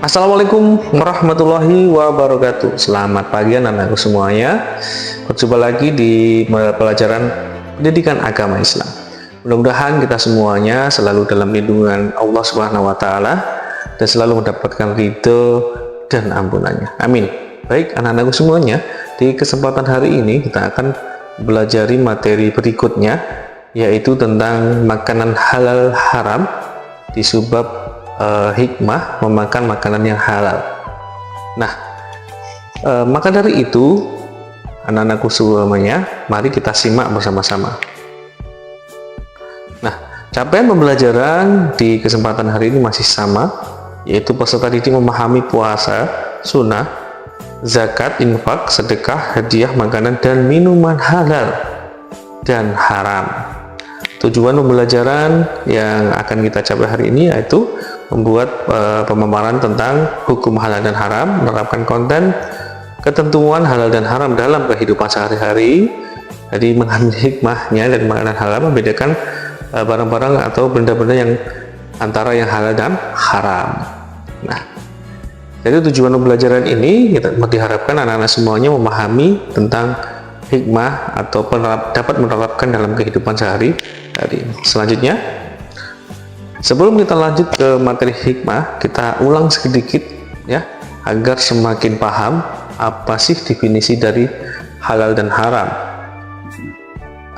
Assalamualaikum warahmatullahi wabarakatuh. Selamat pagi anak-anakku semuanya. Berjumpa lagi di pelajaran pendidikan agama Islam. Mudah-mudahan kita semuanya selalu dalam lindungan Allah Subhanahu wa taala dan selalu mendapatkan ridho dan ampunannya. Amin. Baik anak-anakku semuanya, di kesempatan hari ini kita akan belajar materi berikutnya, yaitu tentang makanan halal haram di subbab hikmah memakan makanan yang halal. Nah, maka dari itu anak-anakku semuanya, mari kita simak bersama-sama. Nah, capaian pembelajaran di kesempatan hari ini masih sama, yaitu peserta didik memahami puasa, sunnah, zakat, infak, sedekah, hadiah, makanan dan minuman halal dan haram. Tujuan pembelajaran yang akan kita capai hari ini yaitu membuat pemaparan tentang hukum halal dan haram, menerapkan konten ketentuan halal dan haram dalam kehidupan sehari-hari. Jadi mengambil hikmahnya dari makanan halal, membedakan barang-barang atau benda-benda yang antara yang halal dan haram. Nah, jadi tujuan pembelajaran ini kita diharapkan anak-anak semuanya memahami tentang hikmah atau dapat menerapkan dalam kehidupan sehari-hari. Selanjutnya, sebelum kita lanjut ke materi hikmah, kita ulang sedikit ya, agar semakin paham apa sih definisi dari halal dan haram.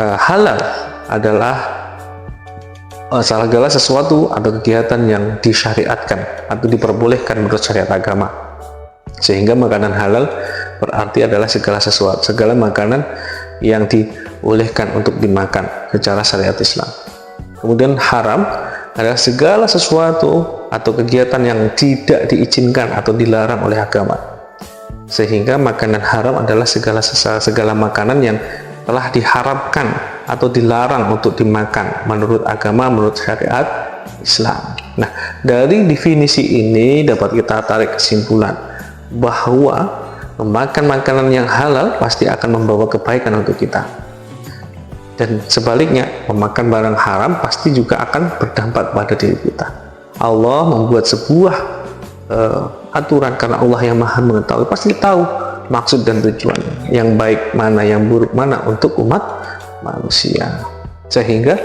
Halal adalah segala sesuatu atau kegiatan yang disyariatkan atau diperbolehkan menurut syariat agama. Sehingga makanan halal berarti adalah segala makanan yang dibolehkan untuk dimakan secara syariat Islam. Kemudian haram adalah segala sesuatu atau kegiatan yang tidak diizinkan atau dilarang oleh agama. Sehingga makanan haram adalah segala makanan yang telah diharamkan atau dilarang untuk dimakan menurut agama, menurut syariat Islam. Nah, dari definisi ini dapat kita tarik kesimpulan bahwa memakan makanan yang halal pasti akan membawa kebaikan untuk kita. Dan sebaliknya, memakan barang haram pasti juga akan berdampak pada diri kita. Allah membuat sebuah aturan karena Allah yang maha mengetahui, pasti tahu maksud dan tujuannya, yang baik mana, yang buruk mana untuk umat manusia. Sehingga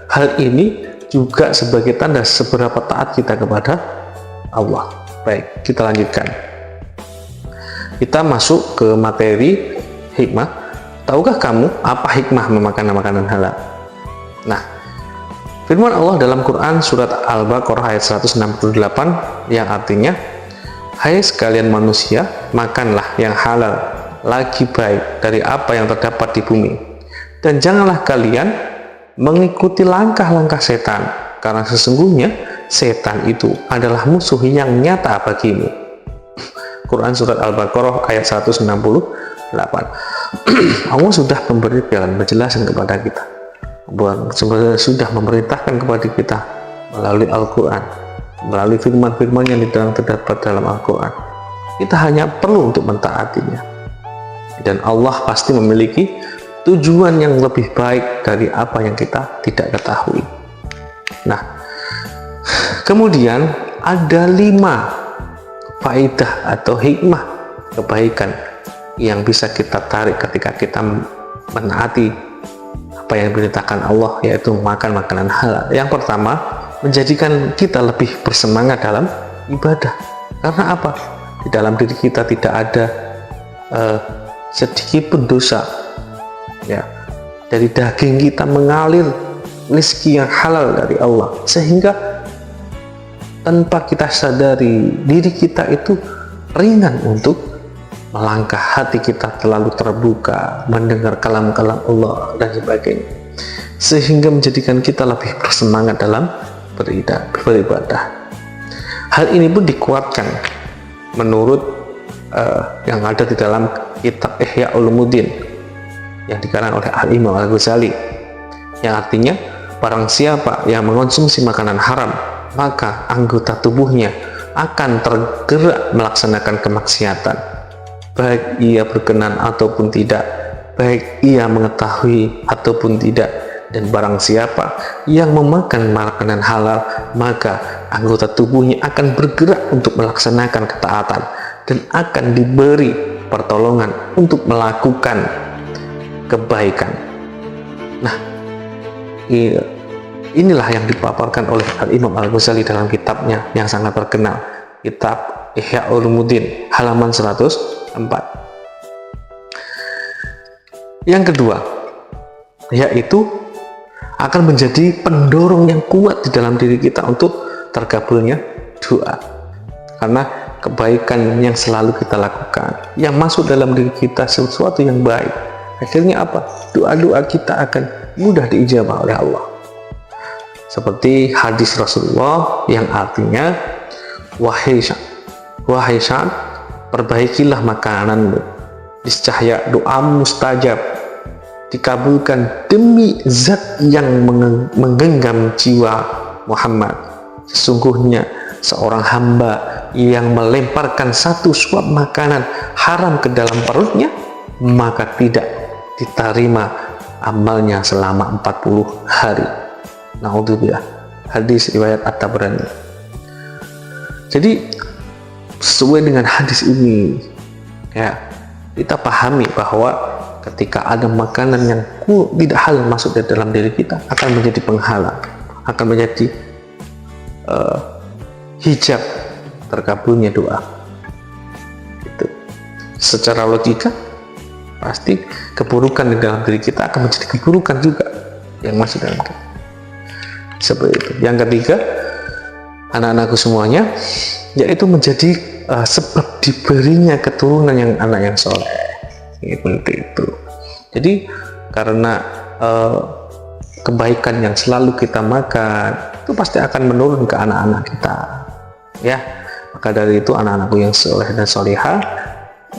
hal ini juga sebagai tanda seberapa taat kita kepada Allah. Baik, kita lanjutkan. Kita masuk ke materi hikmah. Tahukah kamu apa hikmah memakan makanan halal? Nah, firman Allah dalam Quran surat Al-Baqarah ayat 168 yang artinya, hai sekalian manusia, makanlah yang halal, lagi baik dari apa yang terdapat di bumi. Dan janganlah kalian mengikuti langkah-langkah setan, karena sesungguhnya setan itu adalah musuh yang nyata bagimu. Quran surat Al-Baqarah ayat 168. Allah sudah memberikan penjelasan kepada kita, sudah memerintahkan kepada kita melalui Al-Quran, melalui firman-firman yang terdapat dalam Al-Quran. Kita hanya perlu untuk mentaatinya, dan Allah pasti memiliki tujuan yang lebih baik dari apa yang kita tidak ketahui. Nah, kemudian ada 5 faedah atau hikmah kebaikan yang bisa kita tarik ketika kita menaati apa yang diperintahkan Allah, yaitu makan makanan halal. Yang pertama, menjadikan kita lebih bersemangat dalam ibadah. Karena apa? Di dalam diri kita tidak ada sedikit pun dosa ya, dari daging kita mengalir rezeki yang halal dari Allah, sehingga tanpa kita sadari diri kita itu ringan untuk melangkah, hati kita terlalu terbuka mendengar kalam-kalam Allah dan sebagainya, sehingga menjadikan kita lebih bersemangat dalam beribadah. Hal ini pun dikuatkan menurut yang ada di dalam kitab Ihya Ulumuddin yang dikarang oleh Al-Imam Al-Ghazali, yang artinya barang siapa yang mengonsumsi makanan haram, maka anggota tubuhnya akan tergerak melaksanakan kemaksiatan, baik ia berkenan ataupun tidak, baik ia mengetahui ataupun tidak. Dan barang siapa yang memakan makanan halal, maka anggota tubuhnya akan bergerak untuk melaksanakan ketaatan dan akan diberi pertolongan untuk melakukan kebaikan. Nah, inilah yang dipaparkan oleh Al-Imam Al-Ghazali dalam kitabnya yang sangat terkenal, kitab Ihya Ulumuddin, halaman 104. Yang kedua, yaitu akan menjadi pendorong yang kuat di dalam diri kita untuk terkabulnya doa. Karena kebaikan yang selalu kita lakukan, yang masuk dalam diri kita sesuatu yang baik, akhirnya apa? Doa-doa kita akan mudah diijabah oleh Allah. Seperti hadis Rasulullah yang artinya, wahai Sa'ad, perbaikilah makananmu, niscaya doamu mustajab, dikabulkan demi zat yang menggenggam jiwa Muhammad. Sesungguhnya seorang hamba yang melemparkan satu suap makanan haram ke dalam perutnya, maka tidak diterima amalnya selama 40 hari. Naudzubillah. Hadis riwayat At-Tabrani. Jadi sesuai dengan hadis ini, ya, kita pahami bahwa ketika ada makanan yang tidak halal masuk di dalam diri kita, akan menjadi penghalang, akan menjadi hijab terkabulnya doa. Itu secara logika pasti keburukan di dalam diri kita akan menjadi keburukan juga yang masuk dalam kita. Seperti itu. Yang ketiga, anak-anakku semuanya, yaitu menjadi sebab diberinya keturunan yang anak yang soleh. Seperti itu. Jadi karena kebaikan yang selalu kita makan itu pasti akan menurun ke anak-anak kita, ya. Maka dari itu, anak-anakku yang soleh dan solihah,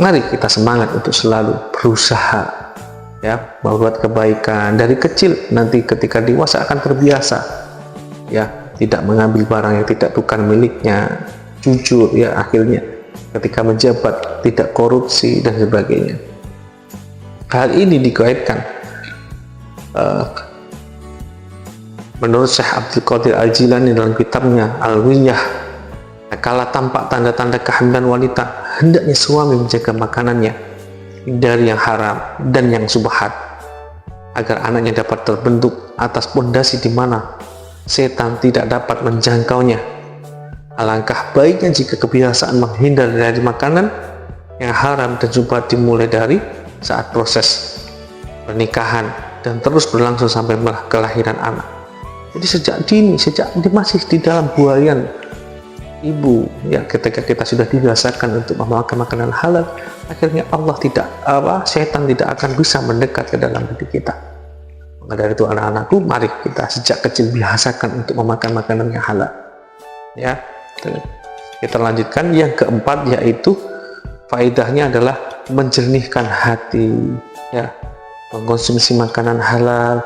mari kita semangat untuk selalu berusaha, ya, membuat kebaikan dari kecil. Nanti ketika dewasa akan terbiasa, ya, tidak mengambil barang yang tidak bukan miliknya, jujur, ya, akhirnya ketika menjabat tidak korupsi dan sebagainya. Hal ini dikaitkan menurut Syekh Abdul Qadir Al-Jilani dalam kitabnya Al-Wiyah, kala tampak tanda-tanda kehamilan wanita, hendaknya suami menjaga makanannya dari yang haram dan yang subhat, agar anaknya dapat terbentuk atas pondasi di mana setan tidak dapat menjangkaunya. Alangkah baiknya jika kebiasaan menghindar dari makanan yang haram dan subhat dimulai dari saat proses pernikahan dan terus berlangsung sampai kelahiran anak. Jadi sejak dini, sejak masih di dalam buayan ibu, ya, ketika kita sudah dibiasakan untuk memakan makanan halal, akhirnya setan tidak akan bisa mendekat ke dalam diri kita. Maka dari itu, anak-anakku, mari kita sejak kecil biasakan untuk memakan makanan yang halal, ya. Kita lanjutkan yang keempat, yaitu faedahnya adalah menjernihkan hati, ya. Mengkonsumsi makanan halal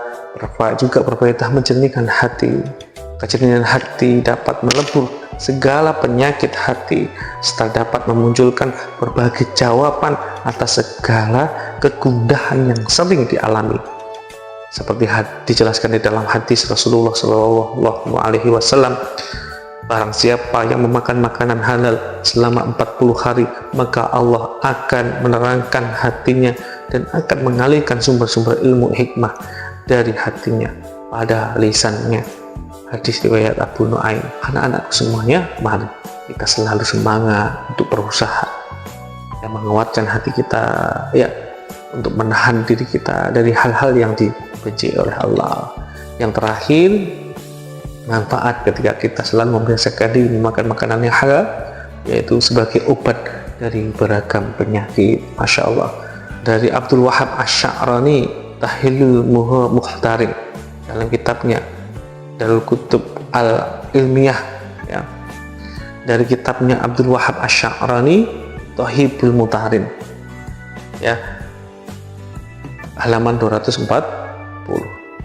juga berfaedah menjernihkan hati. Kejernihan hati dapat melebur segala penyakit hati serta dapat memunculkan berbagai jawaban atas segala kegundahan yang sering dialami, seperti dijelaskan di dalam hadis Rasulullah SAW. Barang siapa yang memakan makanan halal selama 40 hari, maka Allah akan menerangkan hatinya dan akan mengalirkan sumber-sumber ilmu hikmah dari hatinya pada lisannya. Hadis riwayat Abu Nuaim. Anak-anakku semuanya, mari kita selalu semangat untuk berusaha, ya, menguatkan hati kita, ya, untuk menahan diri kita dari hal-hal yang dibenci oleh Allah. Yang terakhir, manfaat ketika kita selalu membiasakan diri makan makanan yang halal, yaitu sebagai obat dari beragam penyakit. Masya Allah. Dari Abdul Wahab Asy-Sya'rani, Tahilul Muhtarin, dalam kitabnya Darul Kutub Al-Ilmiyah, ya, dari kitabnya Abdul Wahab Asy-Sya'rani, Tahibul Mutarin, ya, halaman 240.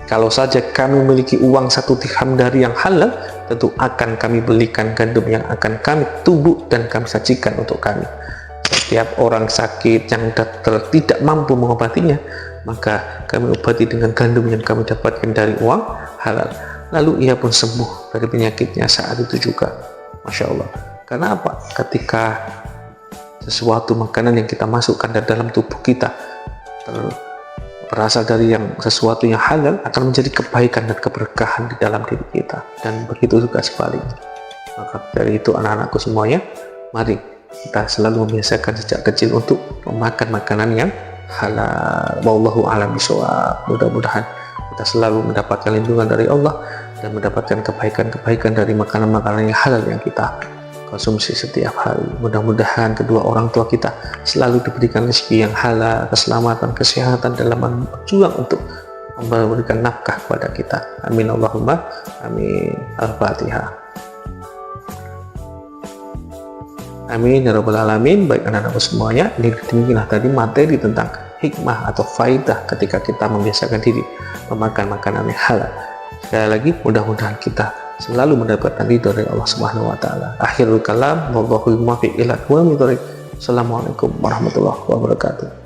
Kalau saja kami memiliki uang 1 dirham dari yang halal, tentu akan kami belikan gandum yang akan kami tumbuk dan kami sajikan untuk kami. Setiap orang sakit yang dokter tidak mampu mengobatinya, maka kami obati dengan gandum yang kami dapatkan dari uang halal. lalu ia pun sembuh dari penyakitnya saat itu juga. Masya Allah. Karena apa? Ketika sesuatu makanan yang kita masukkan dalam tubuh kita berasal dari sesuatu yang halal, akan menjadi kebaikan dan keberkahan di dalam diri kita, dan begitu juga sebaliknya. Maka dari itu anak-anakku semuanya, mari kita selalu membiasakan sejak kecil untuk memakan makanan yang halal. Wallahu a'lam bishawab. Mudah-mudahan kita selalu mendapatkan lindungan dari Allah dan mendapatkan kebaikan-kebaikan dari makanan-makanan yang halal yang kita konsumsi setiap hari. Mudah-mudahan kedua orang tua kita selalu diberikan rezeki yang halal, keselamatan, kesehatan dalam berjuang untuk memberikan nafkah kepada kita. Amin Allahumma amin. Al-Fatihah. Amin ya rabbal alamin. Baik anak-anakku semuanya, ini demikianlah tadi materi tentang hikmah atau faidah ketika kita membiasakan diri memakan makanan yang halal. Sekali lagi, mudah-mudahan kita selalu mendapatkan ridho dari Allah Subhanahu wa taala. Akhirul kalam, wallahu muwaffiq ila aqwamit thoriq. Assalamualaikum warahmatullahi wabarakatuh.